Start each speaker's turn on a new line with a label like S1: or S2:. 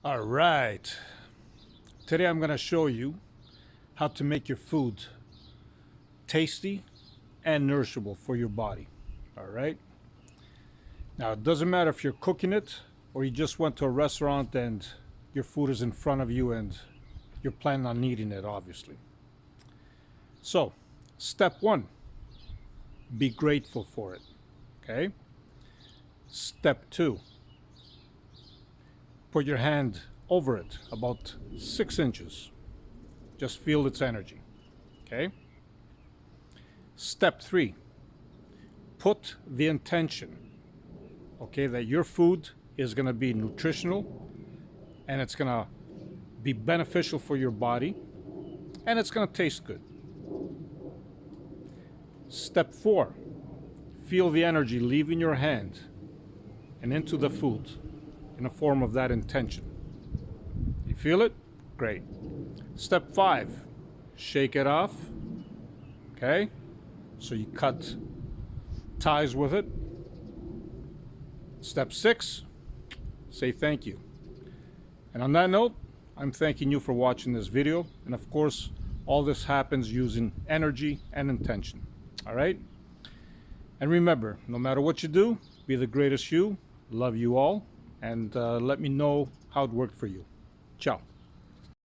S1: All right. Today I'm going to show you how to make your food tasty and nourishable for your body. All right. Now, it doesn't matter if you're cooking it or you just went to a restaurant and your food is in front of you and you're planning on eating it, obviously. So, step one, be grateful for it. Okay. Step two, put your hand over it about 6 inches. Just feel its energy. Okay. Step three, put the intention, okay, that your food is going to be nutritional and it's going to be beneficial for your body and it's going to taste good. Step four, feel the energy leaving your hand and into the food in the form of that intention. You feel it? Great. Step five, shake it off. Okay? So you cut ties with it. Step six, say thank you. And on that note, I'm thanking you for watching this video. And of course, all this happens using energy and intention. All right? And remember, no matter what you do, be the greatest you. Love you all. And let me know how it worked for you. Ciao.